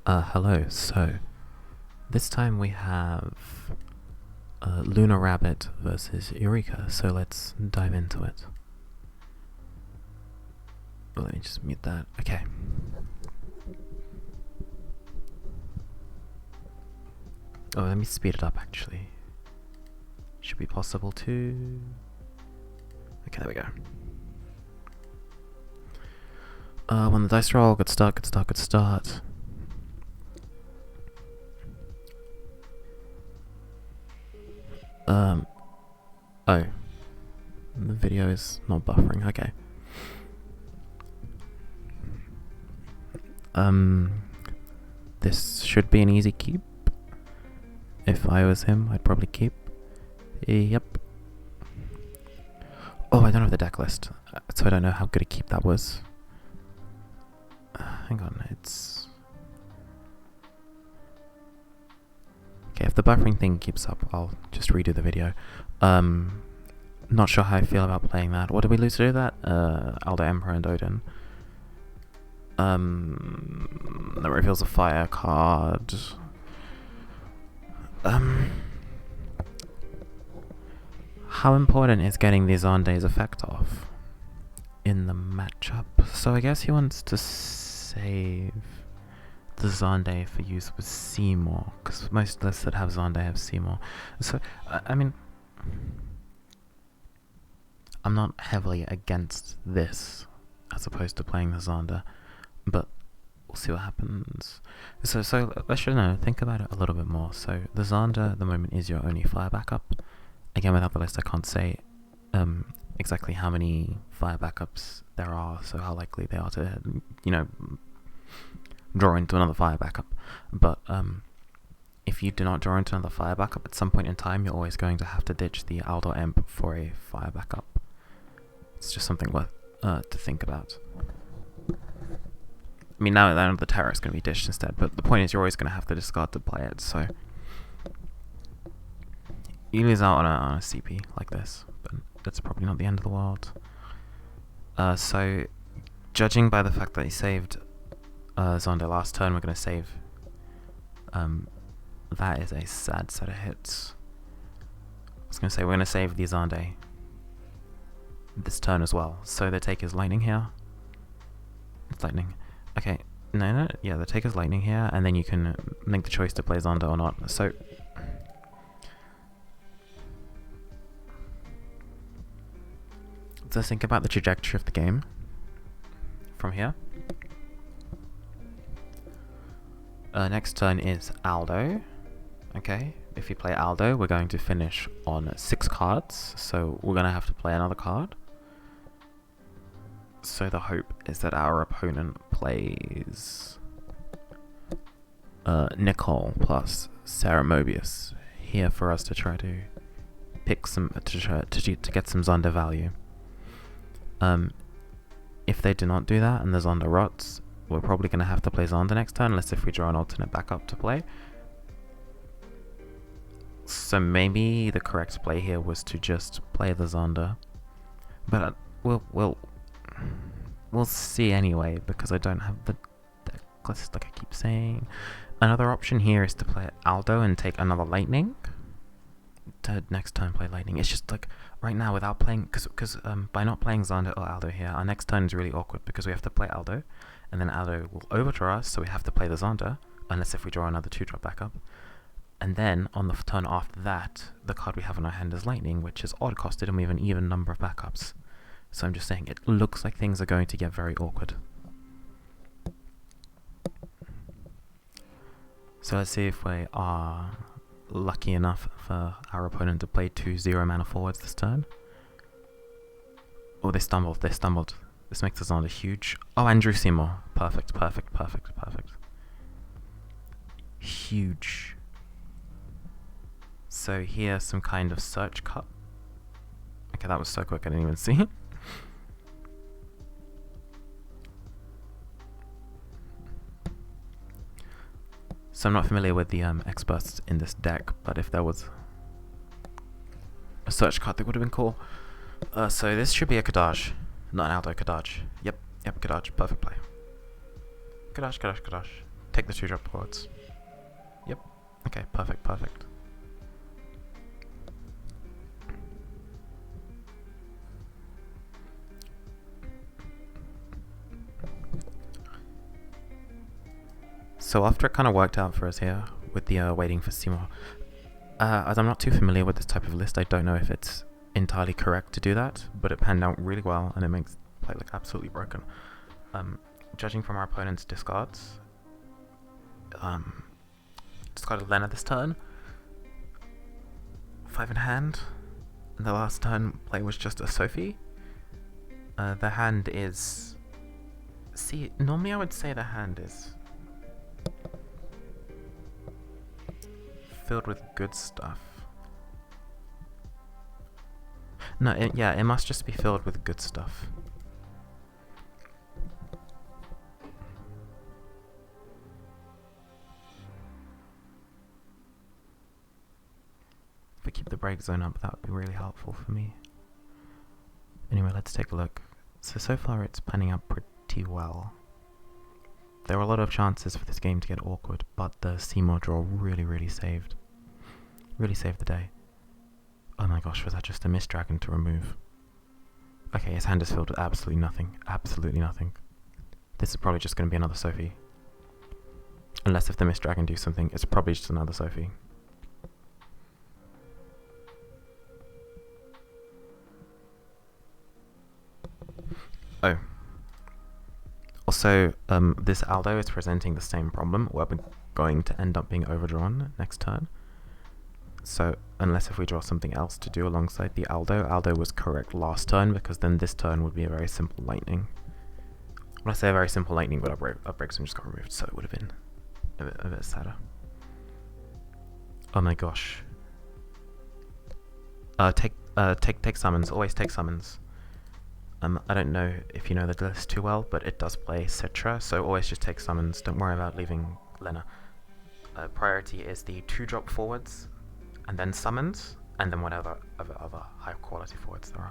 Hello. So, this time we have LunarRabbit versus Eureka, so let's dive into it. Let me just mute that. Okay. Oh, let me speed it up actually. Should be possible to... Okay, there we go. When the dice roll, good start, good start, good start. Oh. The video is not buffering, okay. This should be an easy keep. If I was him, I'd probably keep. Yep. Oh, I don't have the deck list, so I don't know how good a keep that was. Hang on, it's... Okay, if the buffering thing keeps up, I'll just redo the video. Not sure how I feel about playing that. What did we lose to do that? Aldo Emperor and Odin. That reveals a fire card. How important is getting the Zande's effect off in the matchup? So I guess he wants to save the Zande for use with Seymour, because most lists that have Zande have Seymour. So, I mean, I'm not heavily against this as opposed to playing the Zander, but we'll see what happens. So let's think about it a little bit more. So the Zander at the moment is your only fire backup. Again, without the list, I can't say exactly how many fire backups there are, so how likely they are to, draw into another fire backup. But if you do not draw into another fire backup, at some point in time, you're always going to have to ditch the Aldo Emp for a fire backup. It's just something worth to think about. I mean, now the Terror is going to be ditched instead, but the point is you're always going to have to discard to play it, so... You lose out on a CP like this, but that's probably not the end of the world. So, judging by the fact that he saved Zonde last turn, we're going to save... that is a sad set of hits. I was going to say, we're going to save the Zonde this turn as well. So the take is lightning here. It's lightning. Okay, no, yeah, the take is lightning here, and then you can make the choice to play Zonde or not. So... let's think about the trajectory of the game from here. Next turn is Aldo. Okay, if you play Aldo, we're going to finish on 6 cards, so we're going to have to play another card. So the hope is that our opponent plays Nicole plus Sarah Mobius here for us to try to pick some to get some Zonda value. If they do not do that and the Zonda rots, we're probably going to have to play Zonda next turn, unless if we draw an alternate backup to play. So maybe the correct play here was to just play the Zonda, but we'll see anyway, because I don't have the deck list like I keep saying. Another option here is to play Aldo and take another Lightning. To next turn play Lightning. It's just like right now without playing, because by not playing Zonda or Aldo here, our next turn is really awkward because we have to play Aldo, and then Aldo will overdraw us, so we have to play the Zonda, unless if we draw another 2-drop backup. And then on the turn after that, the card we have in our hand is Lightning, which is odd costed, and we have an even number of backups. So I'm just saying, it looks like things are going to get very awkward. So let's see if we are lucky enough for our opponent to play 2 0-mana forwards this turn. Oh, they stumbled. This makes the Zonda huge. Oh, Andrew Seymour. Perfect. Huge. So here's some kind of search cut. Okay, that was so quick I didn't even see it. So I'm not familiar with the experts in this deck, but if there was a search card, that would have been cool. So this should be a Kadaj, not an Aldo Kadaj. Yep, Kadaj, perfect play. Kadaj. take the 2-drop forwards. Yep. Okay, perfect, perfect. So after it kind of worked out for us here with the waiting for Seymour, as I'm not too familiar with this type of list, I don't know if it's entirely correct to do that, but it panned out really well and it makes play look absolutely broken. Judging from our opponent's discards, discarded Lena this turn, 5 in hand, and the last turn play was just a Sophie. The hand is... See, normally I would say the hand is filled with good stuff. No, yeah, it must just be filled with good stuff. If we keep the break zone up, that would be really helpful for me. Anyway, let's take a look. So far it's panning out pretty well. There were a lot of chances for this game to get awkward, but the Seymour draw really saved the day. Oh my gosh, was that just a Mist Dragon to remove? Okay, his hand is filled with absolutely nothing. Absolutely nothing. This is probably just going to be another Sophie. Unless if the Mist Dragon do something, it's probably just another Sophie. Oh. Also, this Aldo is presenting the same problem, where we're going to end up being overdrawn next turn. So, unless if we draw something else to do alongside the Aldo was correct last turn, because then this turn would be a very simple lightning. When I say a very simple lightning, but our break zone just got removed, so it would have been a bit sadder. Oh my gosh. Take summons, always take summons. I don't know if you know the list too well, but it does play Citra, so always just take summons. Don't worry about leaving Lena. Priority is the 2-drop forwards, and then summons, and then whatever other high quality forwards there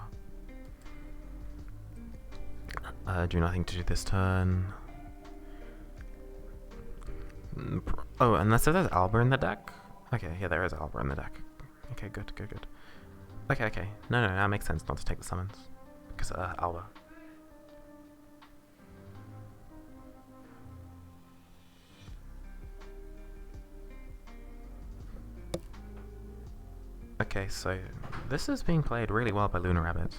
are. Do nothing to do this turn. Oh, unless there's Alba in the deck? Okay, yeah, there is Alba in the deck. Okay, good. Okay. No, that makes sense not to take the summons. Because, Alba. Okay, so this is being played really well by LunarRabbit.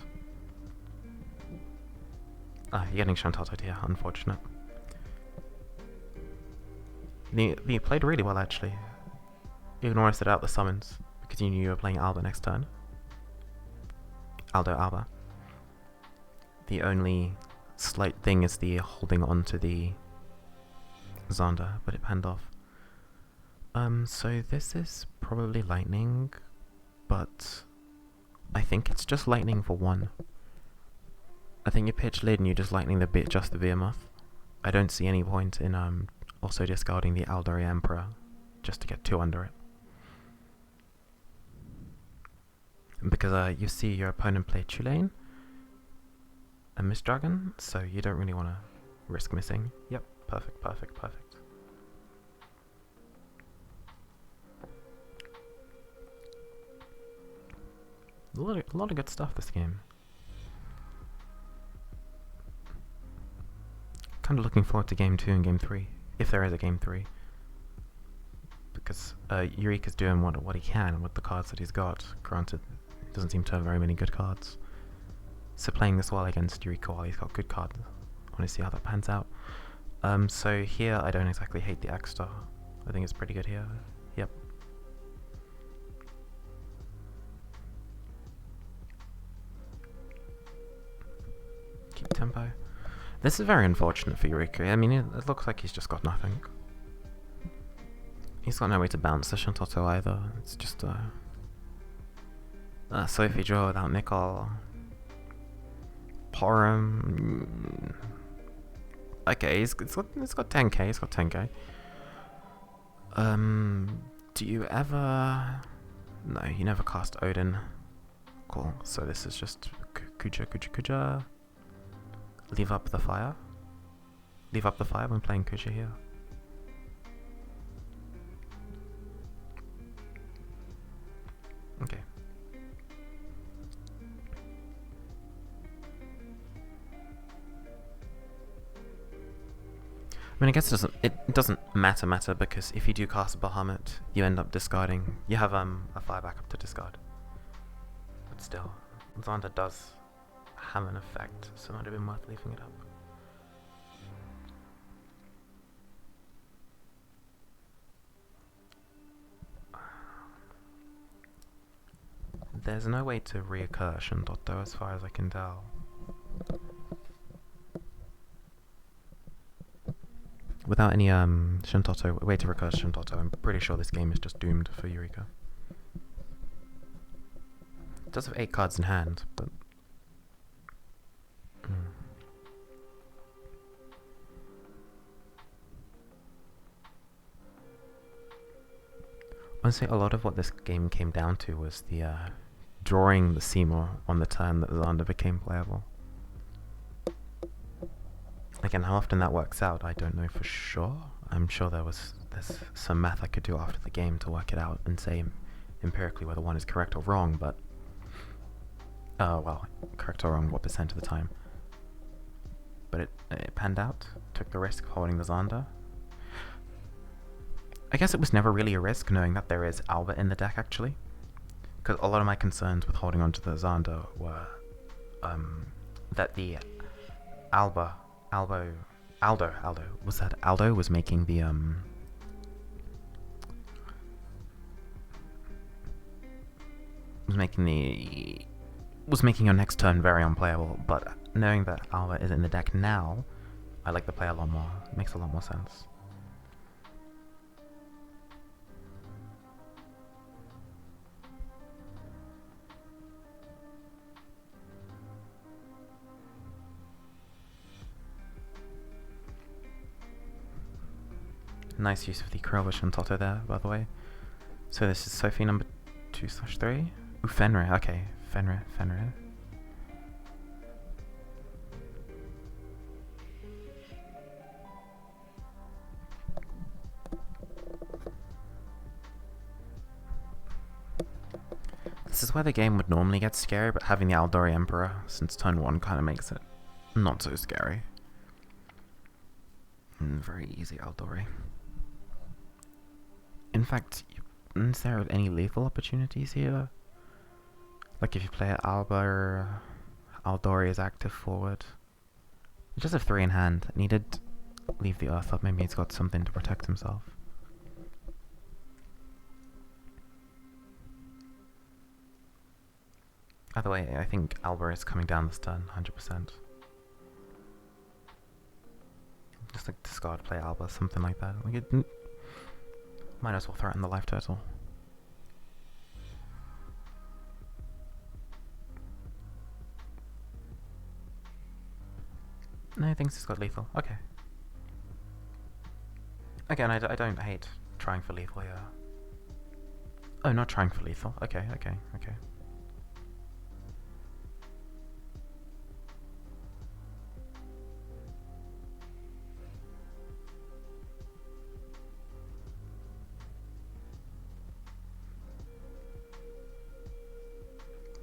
You're getting Chantaltoed here, unfortunate. You played really well, actually. You can almost set out the summons, because you knew you were playing Alba next turn. Alba. The only slight thing is the holding on to the Zonda, but it panned off. So this is probably lightning, but I think it's just lightning for 1. I think you pitch lid and you just lightning just the Behemoth. I don't see any point in also discarding the Aldari Emperor just to get 2 under it. Because you see your opponent play Tulane, a Mist Dragon, so you don't really want to risk missing. Yep, perfect. A lot of good stuff this game. Kind of looking forward to game 2 and game 3, if there is a game 3. Because Eureka's doing what he can with the cards that he's got. Granted, he doesn't seem to have very many good cards. So playing this well against Eureka while he's got good cards, I want to see how that pans out. So here I don't exactly hate the X-Star. I think it's pretty good here. Yep. Keep tempo. This is very unfortunate for Eureka. I mean, it looks like he's just got nothing. He's got no way to bounce the Shantoto either. It's just Sophie draw without Nickel. Porum. Okay, it's got 10k. It's got 10k. Do you ever? No, you never cast Odin. Cool. So this is just Kuja. Leave up the fire. Leave up the fire when playing Kuja here. mean, I guess it doesn't matter because if you do cast Bahamut, you end up discarding. You have a 5 backup to discard. But still, Xander does have an effect, so it might have been worth leaving it up. There's no way to reoccur Shuntoto as far as I can tell. Without any Shuntoto, way to recurse Shuntoto, I'm pretty sure this game is just doomed for Eureka. It does have 8 cards in hand, but... Honestly, a lot of what this game came down to was the drawing the Seymour on the turn that Xander became playable. Again, how often that works out, I don't know for sure. I'm sure there's some math I could do after the game to work it out and say empirically whether one is correct or wrong, but... well, correct or wrong, what percent of the time. But it panned out, took the risk of holding the Xander. I guess it was never really a risk knowing that there is Alba in the deck, actually. Because a lot of my concerns with holding onto the Xander were that the Aldo was making the was making your next turn very unplayable, but knowing that Alba is in the deck now, I like the play a lot more. It makes a lot more sense. Nice use of the Krelvish and Toto there, by the way. So this is Sophie number 2/3. Ooh, Fenrir. Okay, Fenrir. This is where the game would normally get scary, but having the Aldori Emperor since turn 1 kind of makes it not so scary. Very easy Aldori. In fact, is there any lethal opportunities here? Like if you play Alba or Aldori is active forward. He does have 3 in hand, and he did leave the Earth up. Maybe he's got something to protect himself. Either way, I think Alba is coming down this turn, 100%. Just like discard, play Alba, something like that. Like it might as well threaten the life total. No, he thinks he's got lethal. Okay. Again, I don't hate trying for lethal here. Oh, not trying for lethal. Okay.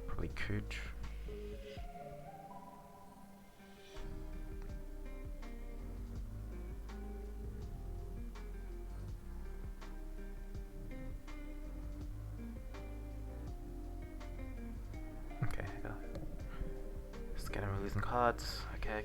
Probably Cooch. Okay, just getting losing cards. Okay.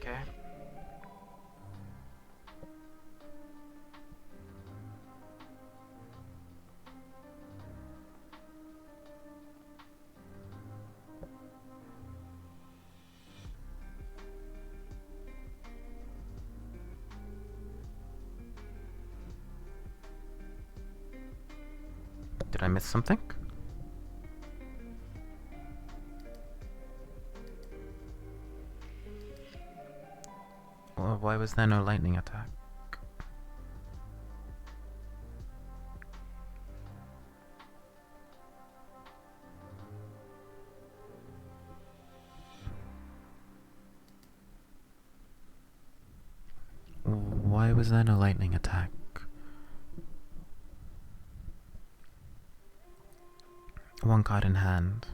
Did I miss something? Well, why was there no lightning attack? Why was there no lightning attack? One card in hand.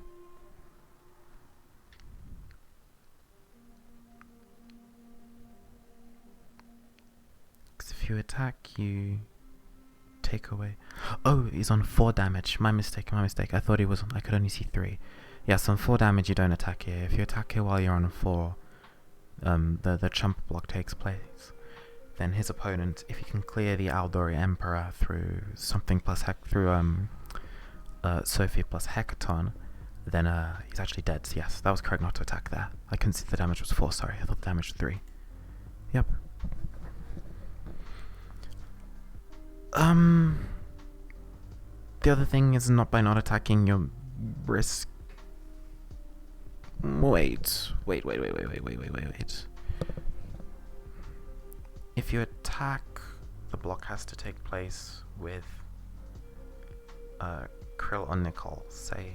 if you attack, you take away. Oh, he's on 4 damage. My mistake, my mistake. I thought he was on, I could only see 3. Yes, on 4 damage you don't attack here. If you attack here while you're on 4, the chump block takes place. Then his opponent, if he can clear the Aldori Emperor through something plus Sophie plus Hecaton, then he's actually dead. So yes, that was correct not to attack there. I couldn't see the damage was 4, sorry. I thought the damage was 3. Yep. The other thing is by not attacking, you risk. Wait. If you attack, the block has to take place with Krill or Nicole, say.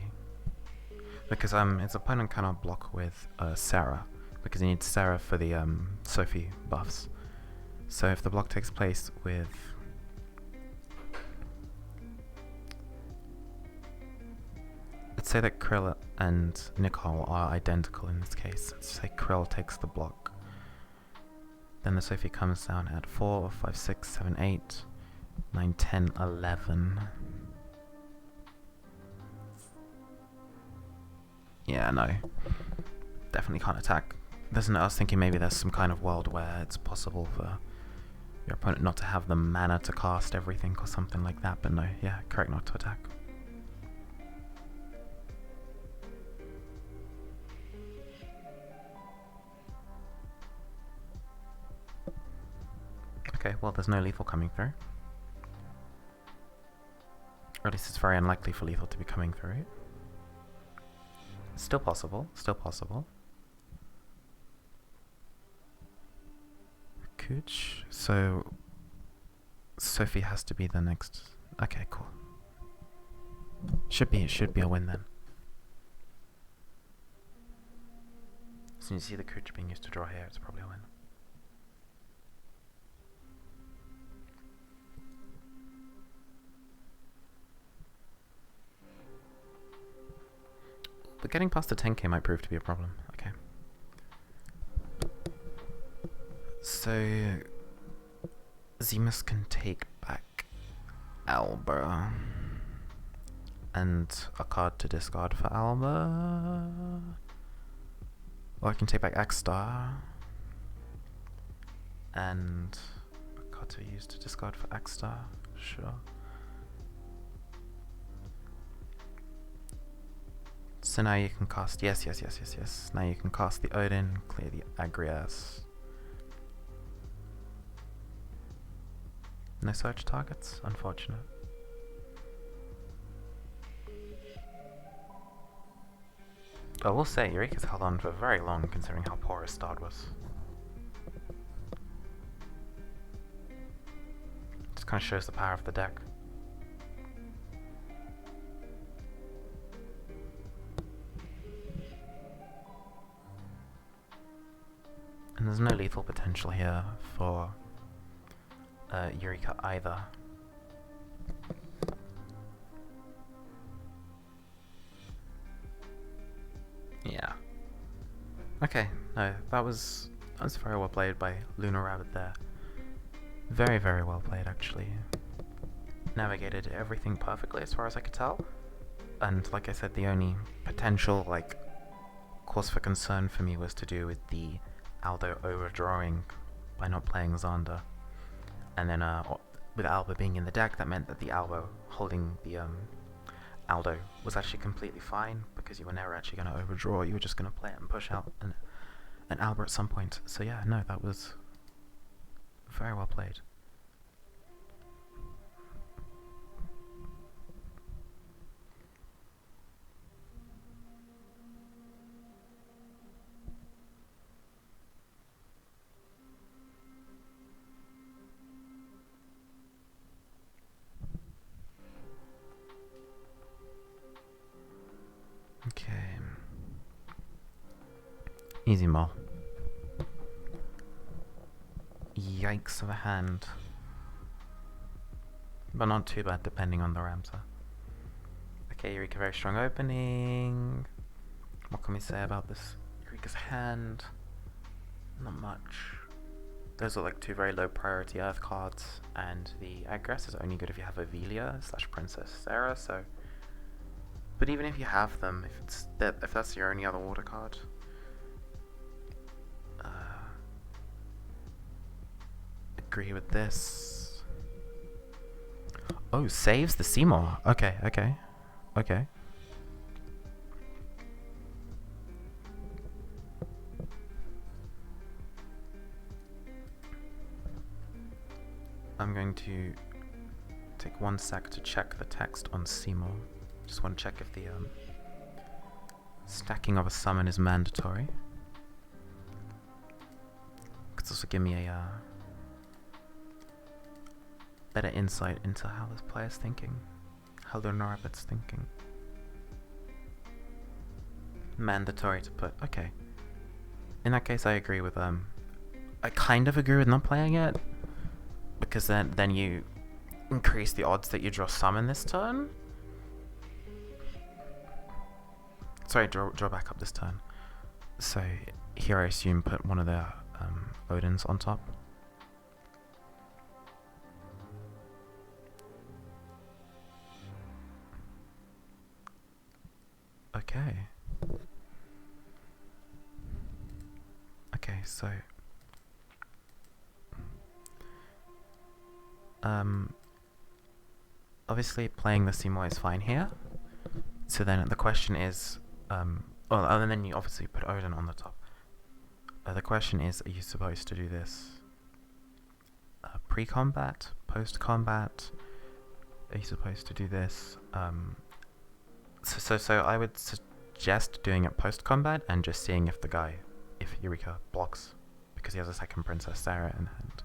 Because his opponent cannot block with Sarah, because he needs Sarah for the Sophie buffs. So if the block takes place with let's say that Krill and Nicole are identical in this case. Let's say Krill takes the block. Then the Sophie comes down at 4, 5, 6, 7, 8, 9, 10, 11. Yeah, no. Definitely can't attack. I was thinking maybe there's some kind of world where it's possible for your opponent not to have the mana to cast everything or something like that, but no, yeah, correct not to attack. Okay, well there's no lethal coming through. Or at least it's very unlikely for lethal to be coming through. Still possible, still possible. Cooch. So Sophie has to be the next. Okay, cool. Should be a win then. As soon as you see the Cooch being used to draw here, it's probably a win. But getting past the 10k might prove to be a problem. Okay. So Zemus can take back Alba and a card to discard for Alba. Or I can take back Axstar and a card to use to discard for Axstar. Sure. So now you can cast, yes. Now you can cast the Odin, clear the Agrias. No search targets? Unfortunate. I will say, Eureka's held on for very long considering how poor his start was. Just kind of shows the power of the deck. And there's no lethal potential here for Eureka either. Yeah. Okay, no, that was very well played by LunarRabbit there. Very, very well played actually. Navigated everything perfectly as far as I could tell. And like I said, the only potential cause for concern for me was to do with the Aldo overdrawing by not playing Xander. And then with Alba being in the deck, that meant that the Alba holding the Aldo was actually completely fine, because you were never actually going to overdraw, you were just going to play it and push out an Alba at some point. So yeah, no, that was very well played. Okay. Easy Mole. Yikes of a hand. But not too bad depending on the Ramsar. Okay, Eureka, very strong opening. What can we say about this Eureka's hand? Not much. Those are like two very low priority Earth cards, and the Aggress is only good if you have Avelia / Princess Sarah. So, but even if you have them, if that's your only other water card, agree with this. Oh, saves the Seymour. Okay. I'm going to take 1 sec to check the text on Seymour. Just want to check if the stacking of a summon is mandatory. Could also give me a better insight into how this player's thinking, how LunarRabbit's thinking. Mandatory to put. Okay. In that case, I agree with I kind of agree with not playing it, because then you increase the odds that you draw summon this turn. Sorry, draw back up this turn. So here I assume put one of the Odins on top. Okay. Okay, so obviously playing the Seymour is fine here. So then the question is, well, and then you obviously put Odin on the top. The question is, are you supposed to do this pre-combat, post-combat? Are you supposed to do this? So I would suggest doing it post-combat and just seeing if Eureka blocks, because he has a second Princess Sarah in hand.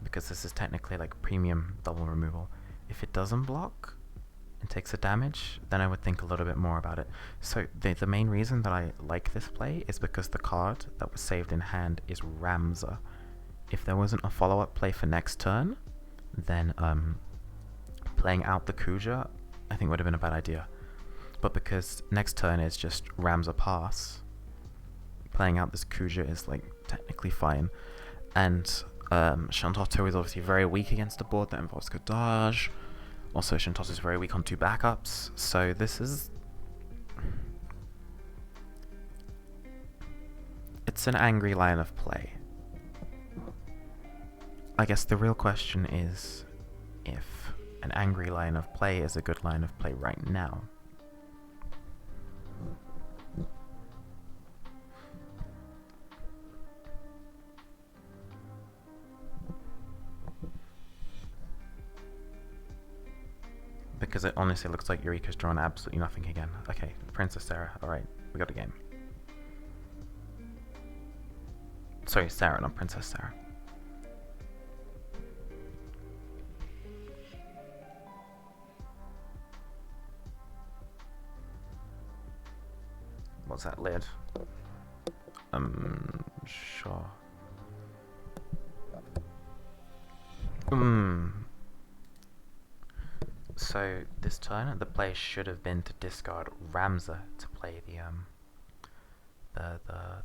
Because this is technically like premium double removal. If it doesn't block and takes a damage, then I would think a little bit more about it. So the main reason that I like this play is because the card that was saved in hand is Ramza. If there wasn't a follow-up play for next turn, then playing out the Kuja I think would have been a bad idea. But because next turn is just Ramza pass, playing out this Kuja is like technically fine. And Shantotto is obviously very weak against a board that involves Godage. Also, Shantotto is very weak on 2 backups, so this is... it's an angry line of play. I guess the real question is if an angry line of play is a good line of play right now. Because it honestly looks like Eureka's drawn absolutely nothing again. Okay, Princess Sarah. Alright, we got a game. Sorry, Sarah, not Princess Sarah. What's that lid? Sure. So this turn, the play should have been to discard Ramza to play the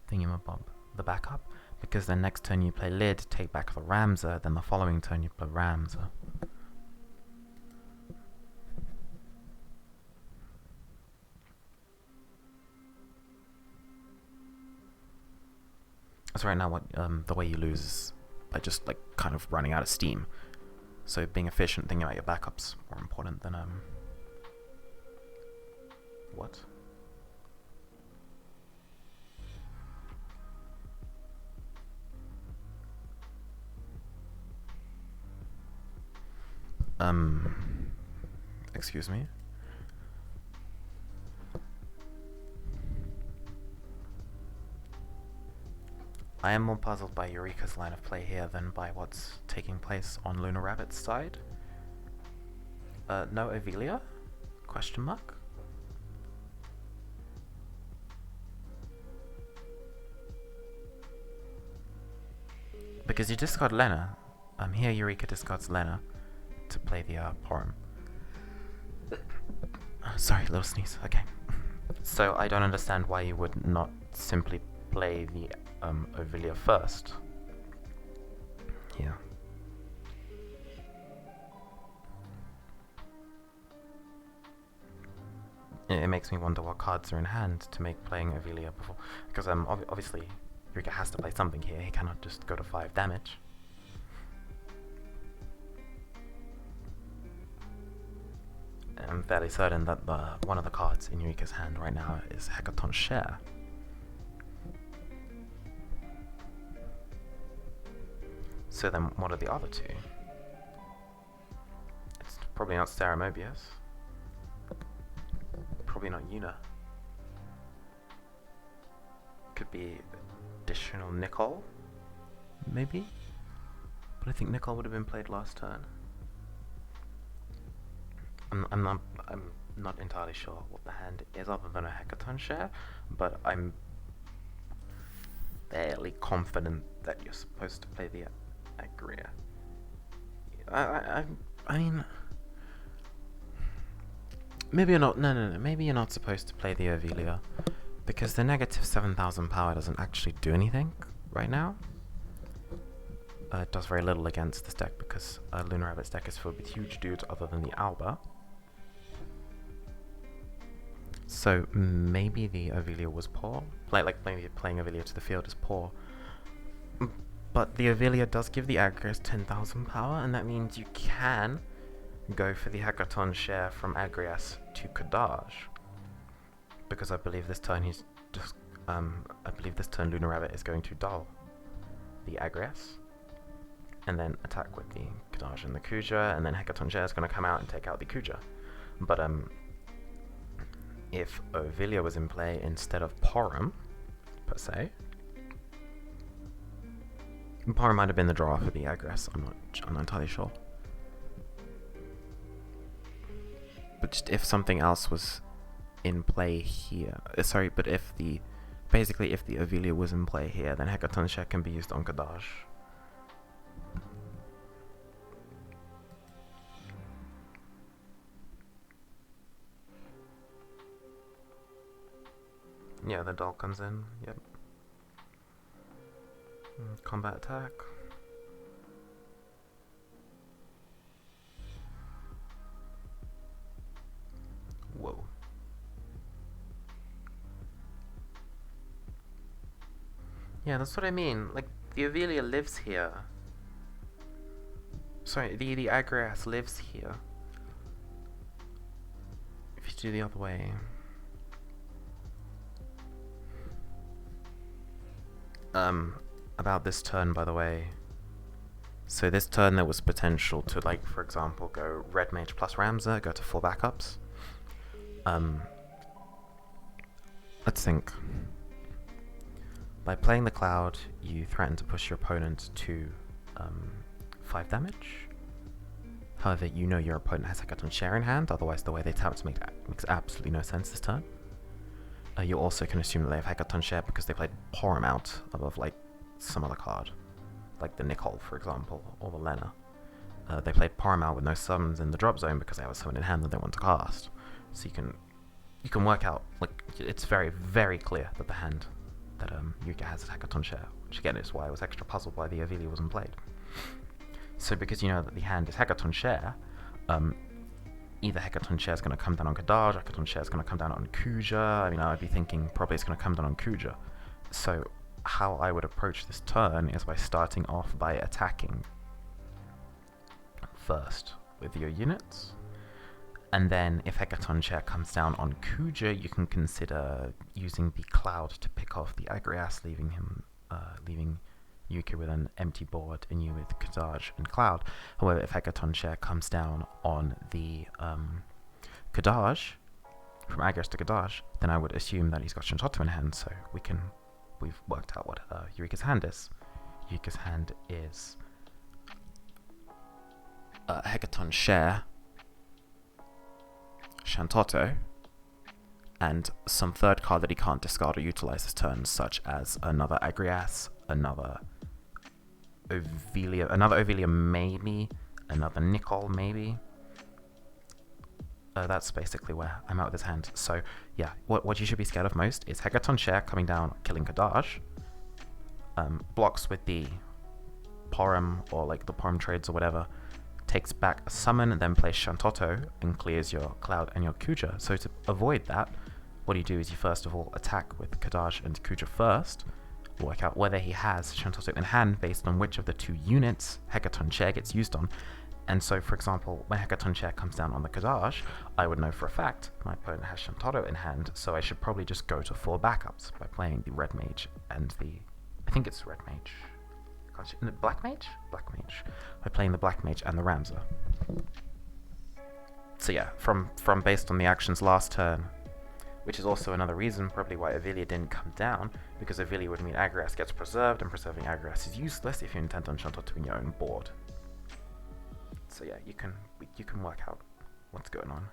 thingamabob, the backup, because then next turn you play Lid, take back the Ramza, then the following turn you play Ramza. So right now, what the way you lose is by just like kind of running out of steam. So being efficient, thinking about your backups, more important than what? Excuse me. I am more puzzled by Eureka's line of play here than by what's taking place on LunarRabbit's side. No Avelia? Question mark? Because you discard Lena. Here Eureka discards Lena to play the Porum. Sorry, little sneeze. Okay. So I don't understand why you would not simply play the Ovilia first. Yeah. It makes me wonder what cards are in hand to make playing Ovilia before, because obviously Eureka has to play something here. He cannot just go to 5 damage. I'm fairly certain that one of the cards in Eureka's hand right now is Hekaton Share. So then, what are the other two? It's probably not Staramobius. Probably not Una. Could be additional Nicol, maybe? But I think Nicol would have been played last turn. I'm not entirely sure what the hand is other than a Hekaton Share, but I'm fairly confident that you're supposed to play the Agria. I mean, maybe you're not. No. Maybe you're not supposed to play the Ovilia, because the negative 7,000 power doesn't actually do anything right now. It does very little against this deck because LunarRabbit's deck is filled with huge dudes other than the Alba. So maybe the Ovilia was poor. Like maybe playing Ovilia to the field is poor. But the Ovilia does give the Agrias 10,000 power, and that means you can go for the Hekaton Share from Agrias to Kadaj. Because I believe this turn he's just I believe this turn LunarRabbit is going to dull the Agrias and then attack with the Kadaj and the Kuja, and then Hekaton Share is going to come out and take out the Kuja. But if Ovilia was in play instead of Porum, per se, Porum might have been the draw for the Agrias, I'm not entirely sure. But just if something else was in play here, but if the Ovilia was in play here, then Hekaton Share can be used on Kadaj. Yeah, the doll comes in, yep. Combat attack. Whoa. Yeah, that's what I mean. Like, the Ovilia lives here. Sorry, the Agrias lives here. If you do the other way. About this turn, by the way. So this turn there was potential to, like, for example, go Red Mage plus Ramza, go to 4 backups. Let's think. By playing the Cloud, you threaten to push your opponent to 5 damage. However, you know your opponent has Hekaton Share in hand, otherwise the way they tap it makes absolutely no sense this turn. You also can assume that they have Hekaton Share because they played Porum out above, like, some other card. Like the Nicol, for example, or the Lena. They played Porum out with no summons in the drop zone because they have a summon in hand that they want to cast. So you can work out, like, it's very, very clear that the hand that Eureka has is Hekaton Share, which again is why I was extra puzzled why the Ovilia wasn't played. So because you know that the hand is Hekaton Share, either Hekaton Share is going to come down on Kadaj, Hekaton Share is going to come down on Kuja. I mean, I'd be thinking probably it's going to come down on Kuja. So how I would approach this turn is by starting off by attacking first with your units. And then if Hekaton Share comes down on Kuja, you can consider using the Cloud to pick off the Agrias, leaving Yuki with an empty board and you with Kadaj and Cloud. However, if Hekaton Share comes down on the Kadaj, from Agrias to Kadaj, then I would assume that he's got Shantoto in hand, so we've worked out what Eureka's hand is. Eureka's hand is Hekaton Share, Shantoto, and some third card that he can't discard or utilize this turn, such as another Agrias, another Ovilia maybe, another Nicol maybe. That's basically where I'm at with his hand. So yeah, what you should be scared of most is Hekaton Share coming down, killing Kadaj, blocks with the Porum or like the Porum trades or whatever, takes back a summon and then plays Shantoto and clears your Cloud and your Kuja. So to avoid that, what you do is you first of all attack with Kadaj and Kuja first, work out whether he has Shantoto in hand based on which of the 2 units Hecaton Chair gets used on. And so, for example, when Hecaton Chair comes down on the Kadaj, I would know for a fact my opponent has Shantoto in hand, so I should probably just go to 4 backups by playing the Red Mage and the... I think it's Red Mage. Black Mage? Black Mage. By playing the Black Mage and the Ramza. So yeah, from based on the actions last turn, which is also another reason probably why Avilia didn't come down, because Avilia would mean Agrias gets preserved, and preserving Agrias is useless if you intend on Shantoto in your own board. So yeah, you can work out what's going on,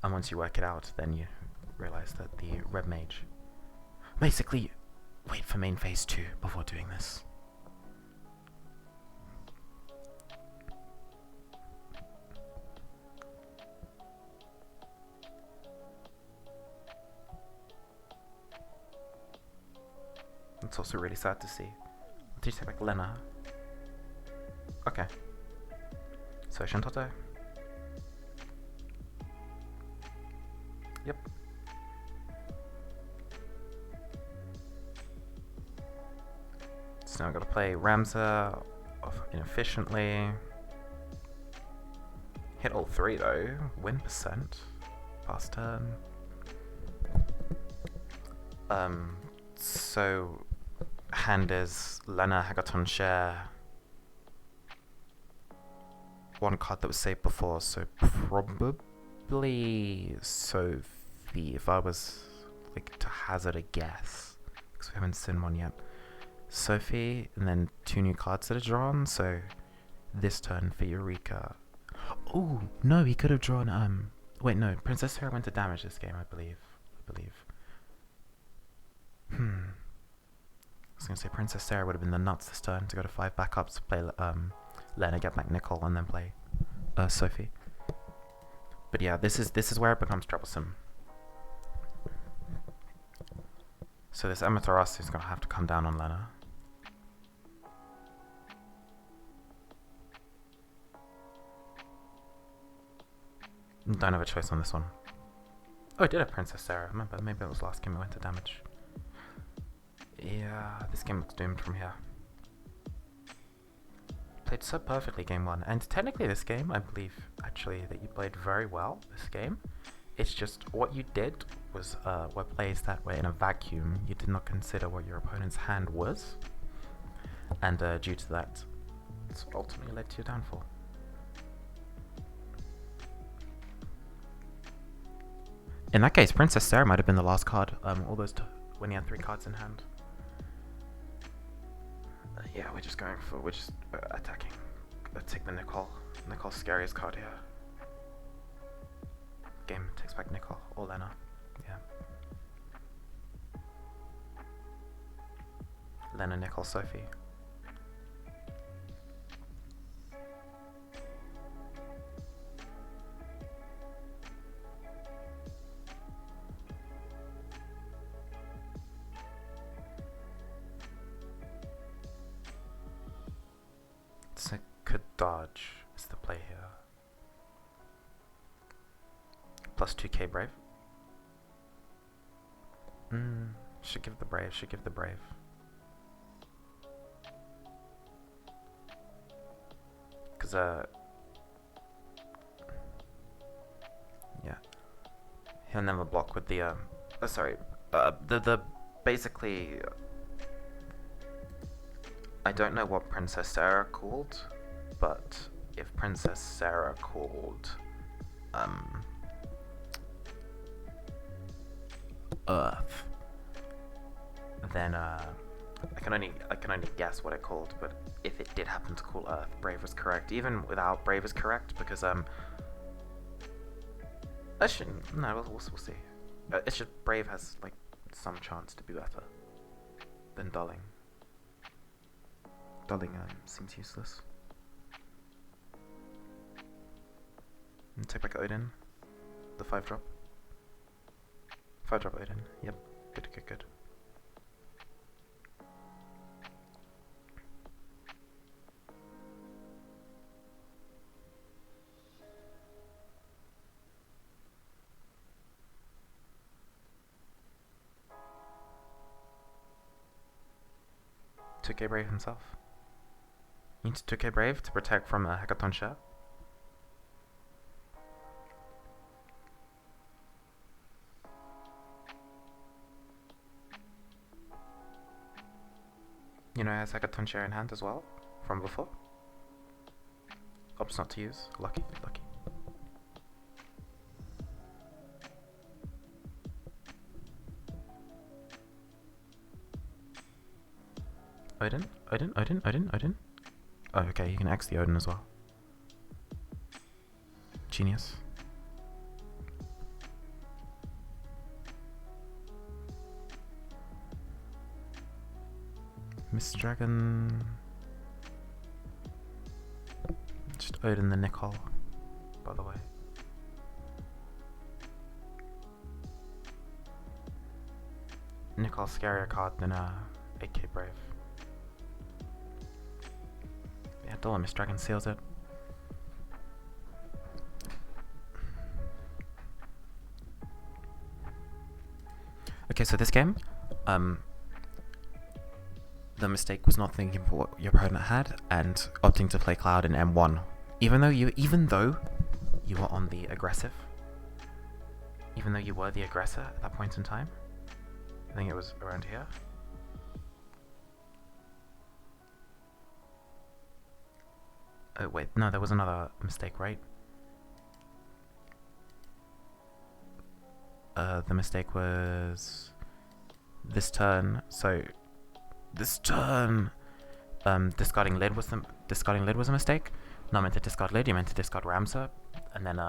and once you work it out, then you realize that the Red Mage... Basically, wait for main phase 2 before doing this. It's also really sad to see. Did you say like Lena? Okay. So Shantoto. Yep. So now I've got to play Ramza off inefficiently. Hit all 3 though. Win percent. Past turn. So hand is Lena, Hecaton Chair. 1 card that was saved before, so probably Sophie, if I was like to hazard a guess, because we haven't seen one yet. Sophie, and then 2 new cards that are drawn, so this turn for Eureka. Oh, no, he could have drawn, wait, no, Princess Sarah went to damage this game, I believe. I was gonna say Princess Sarah would have been the nuts this turn to go to 5 backups, play, Lena, get back Nicole, and then play Sophie. But yeah, this is where it becomes troublesome. So this Amaterasu is gonna have to come down on Lena. Don't have a choice on this one. Oh, I did have Princess Sarah. Remember, maybe it was last game I went to damage. Yeah, this game looks doomed from here. Played so perfectly game 1, and technically this game, I believe actually that you played very well this game. It's just what you did was were plays that were in a vacuum. You did not consider what your opponent's hand was, and due to that, it's what ultimately led to your downfall. In that case, Princess Sarah might have been the last card. All those when he had 3 cards in hand. Yeah, we're just attacking. Let's take the Nicole. Nicole's scariest card here. Game takes back Nicole or Lena. Yeah. Lena, Nicole, Sophie. Dodge is the play here. Plus 2k Brave. Should give the Brave, Cause yeah. He'll never block with the basically I don't know what Princess Sarah called. But if Princess Sarah called Earth, then I can only guess what it called. But if it did happen to call Earth, Brave was correct. Even without Brave is correct, because actually no, we'll see. It's just Brave has like some chance to be better than Darling. Darling seems useless. And take back Odin. The 5-drop. 5-drop Odin. Yep. Good. 2k Brave himself. He needs 2k Brave to protect from a Hecaton Share. You know, he has Hecaton Share in hand as well, from before. Opts not to use. Lucky, lucky. Odin? Odin? Odin? Odin? Odin? Oh, okay, you can X the Odin as well. Genius. Miss Dragon. Just Odin the Nicol, by the way. Nicol's scarier card than 8k Brave. Yeah, Dollar Miss Dragon seals it. Okay, so this game, the mistake was not thinking for what your opponent had and opting to play Cloud in M1. Even though you were on the aggressive, even though you were the aggressor at that point in time, I think it was around here. Oh wait, no, there was another mistake, right? The mistake was this turn. So this turn, discarding lid was a mistake. Not meant to discard lid. You meant to discard Ramza, and then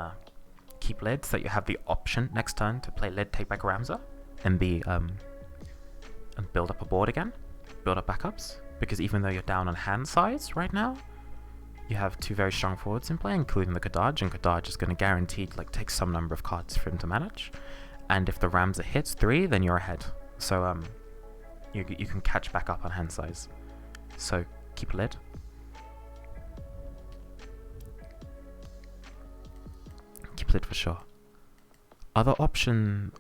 keep lid so that you have the option next turn to play lid, take back Ramza, and and build up a board again, build up backups. Because even though you're down on hand size right now, you have two very strong forwards in play, including the Kadaj, and Kadaj is going to guarantee take some number of cards for him to manage. And if the Ramza hits 3, then you're ahead. So you can catch back up on hand size. So keep lid. Keep lid for sure. Other option,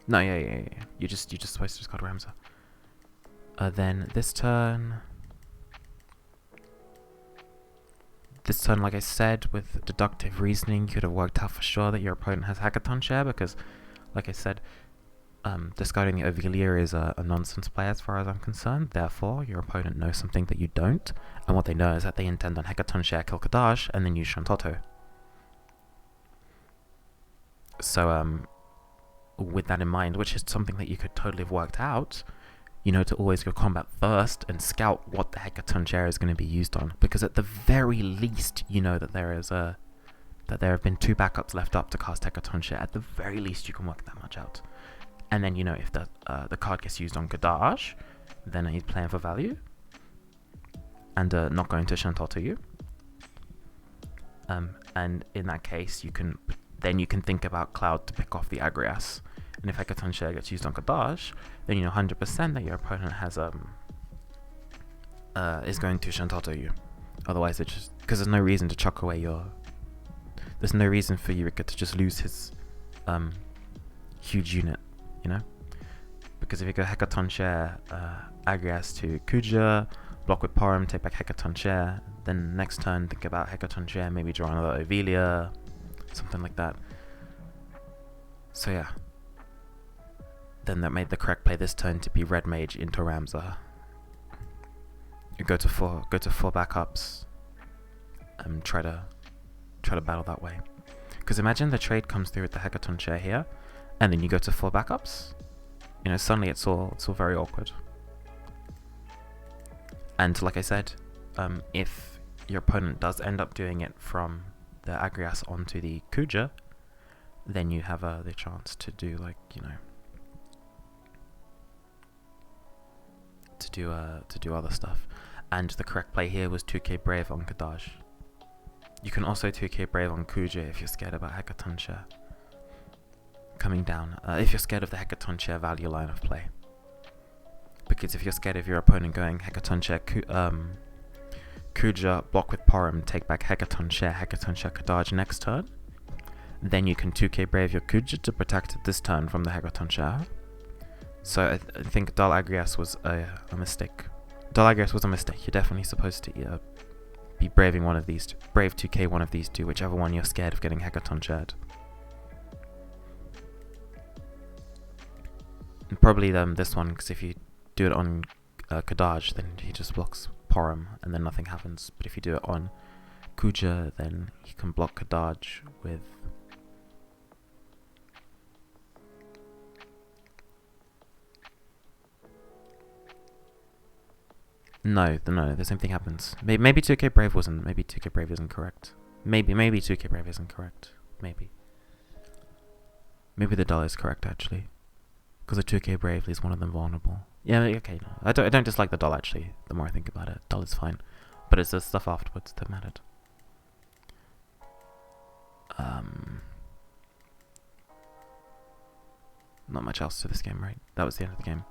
no, yeah. You're just supposed to discard Ramza. Then this turn, like I said, with deductive reasoning, you could have worked out for sure that your opponent has Hecaton Share because, like I said, discarding the Ovelia is a nonsense play as far as I'm concerned. Therefore, your opponent knows something that you don't, and what they know is that they intend on Hecaton Share, kill Kadaj, and then use Shantoto. So, with that in mind, which is something that you could totally have worked out, you know, to always go combat first and scout what the Hecaton Share is going to be used on, because at the very least, you know that there have been 2 backups left up to cast Hecaton Share. At the very least, you can work that much out. And then, you know, if the card gets used on Kadaj, then he's playing for value and not going to Shantoto you. And in that case, you can think about Cloud to pick off the Agrias. And if Hecaton Share gets used on Kadaj, then you know 100% that your opponent has is going to Shantoto you. Otherwise, it's just because there's no reason to chuck away there's no reason for Eureka to just lose his huge unit, you know? Because if you go Hecaton Share, Agrias to Kuja, block with Porum, take back Hecaton Share, then next turn think about Hecaton Share, maybe draw another Ovelia, something like that. So yeah. Then that made the correct play this turn to be Red Mage into Ramza. You go to four backups, and try to battle that way. Because imagine the trade comes through with the Hecaton Share here, and then you go to 4 backups. You know, suddenly it's all very awkward. And like I said, if your opponent does end up doing it from the Agrias onto the Kuja, then you have the chance to do to do other stuff. And the correct play here was 2k Brave on Kadaj. You can also 2k Brave on Kuja if you're scared about Hecaton Share coming down. If you're scared of the Hecaton Share value line of play. Because if you're scared of your opponent going Hecaton Share Kuja, block with Porum, take back Hecaton Share Kadaj next turn, Then you can 2k Brave your Kuja to protect it this turn from the Hecaton Shah. So I think Dal Agrias was a mistake. Dal Agrias was a mistake. You're definitely supposed to be braving one of these two. Brave 2k one of these two, whichever one you're scared of getting Hecaton Shared. And probably this one, because if you do it on Kadaj, then he just blocks Porum and then nothing happens. But if you do it on Kuja, then he can block Kadaj with... No, the same thing happens. Maybe 2k Brave wasn't. Maybe 2k Brave isn't correct. Maybe 2k Brave isn't correct. Maybe the doll is correct actually, because a 2k Brave leaves one of them vulnerable. Yeah, okay. No. I don't dislike the doll actually. The more I think about it, doll is fine, but it's the stuff afterwards that mattered. Not much else to this game, right? That was the end of the game.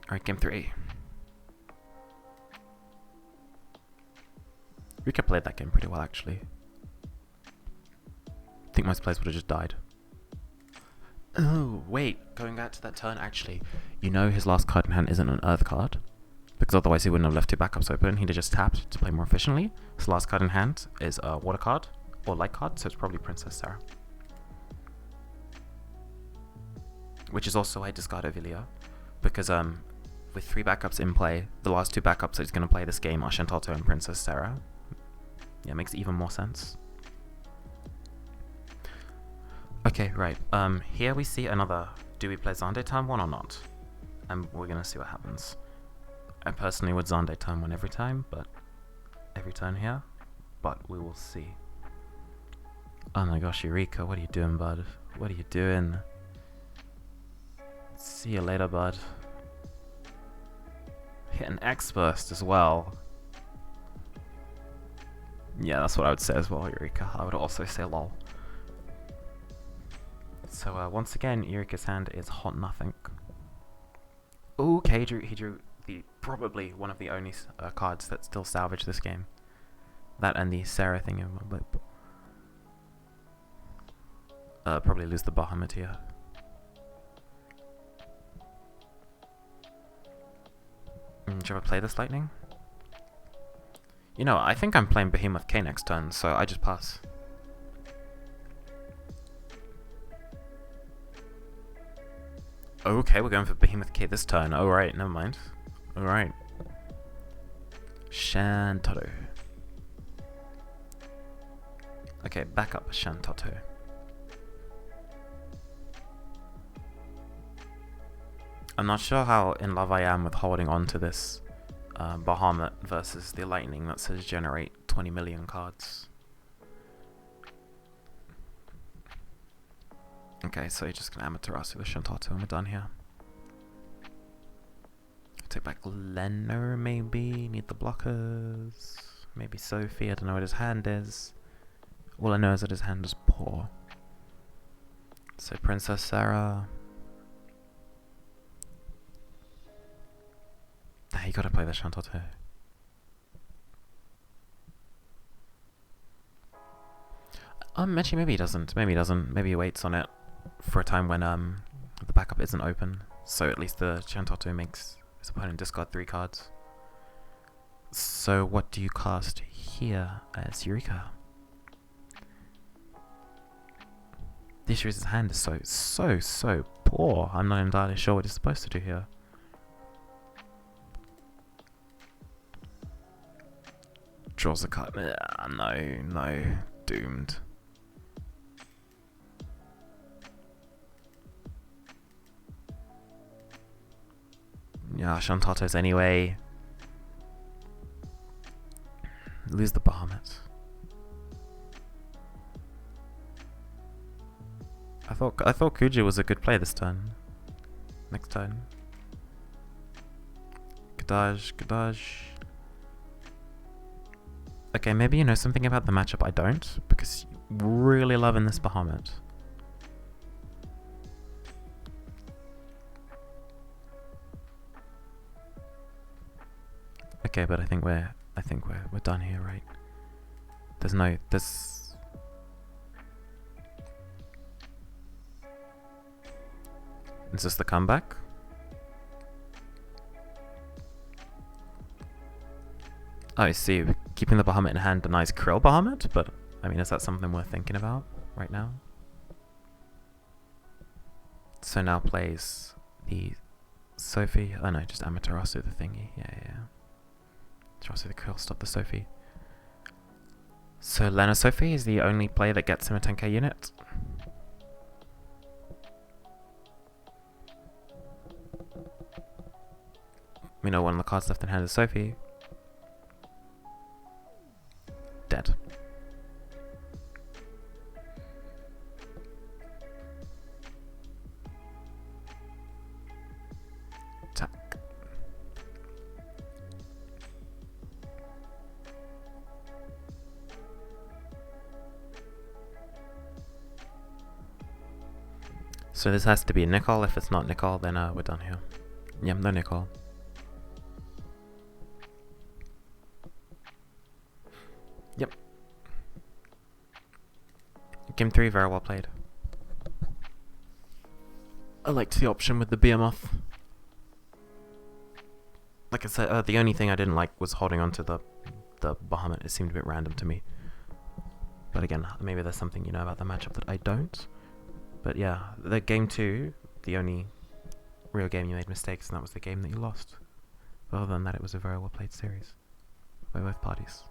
Alright, game 3. Eureka played that game pretty well, actually. I think most players would have just died. Oh, wait. Going back to that turn, actually. You know his last card in hand isn't an Earth card. Because otherwise he wouldn't have left two backups open. He'd have just tapped to play more efficiently. His last card in hand is a Water card. Or Light card, so it's probably Princess Sarah. Which is also why I discard Ovilia. Because, with 3 backups in play, the last 2 backups that he's going to play this game are Shantato and Princess Sarah. Yeah, makes even more sense. Okay, right. Here we see another, do we play Zande turn 1 or not? And we're going to see what happens. I personally would Zande turn 1 every time, but every turn here. But we will see. Oh my gosh, Eureka, what are you doing, bud? What are you doing? See you later, bud. Hit an X-Burst as well. Yeah, that's what I would say as well, Eureka. I would also say lol. So once again, Eureka's hand is hot nothing. Okay, he drew the probably one of the only cards that still salvage this game. That and the Sarah thing in my lip. Probably lose the Bahamut here. Did you ever play this Lightning? You know, I think I'm playing Behemoth K next turn, so I just pass. Okay, we're going for Behemoth K this turn. Alright, never mind. Alright. Shantato. Okay, back up Shantato. I'm not sure how in love I am with holding on to this Bahamut versus the Lightning that says generate 20 million cards. Okay, so you're just gonna Amaterasu with Shantato and we're done here. Take back Lenor, maybe. Need the blockers. Maybe Sophie. I don't know what his hand is. All I know is that his hand is poor. So Princess Sarah. You gotta play the Shantato. Actually, maybe he doesn't. Maybe he doesn't. Maybe he waits on it for a time when the backup isn't open. So at least the Shantato makes his opponent discard 3 cards. So what do you cast here as Eureka? The issue is his hand is so poor. I'm not entirely sure what he's supposed to do here. Draws a card. No. Doomed. Yeah, Shantato's anyway. Lose the Bahamut. I thought Kuja was a good play this turn. Next turn. Kadaj. Okay, maybe you know something about the matchup I don't, because you're really loving this Bahamut. Okay, but I think we're done here, right? There's Is this the comeback? Oh, I see. Keeping the Bahamut in hand denies Krill Bahamut, but I mean, is that something we're thinking about right now? So now plays the Sophie. Oh no, just Amaterasu the thingy. Yeah. Amaterasu the Krill, stop the Sophie. So Lena Sophie is the only player that gets him a 10k unit. We know one of the cards left in hand is Sophie. Dead. Attack. So this has to be Nicol. If it's not Nicol, then we're done here. Yeah, no Nicol. Yep. Game 3, very well played. I liked the option with the Behemoth. Like I said, the only thing I didn't like was holding on to the Bahamut. It seemed a bit random to me. But again, maybe there's something you know about the matchup that I don't. But yeah, the game 2, the only real game you made mistakes, and that was the game that you lost. Other than that, it was a very well played series by both parties.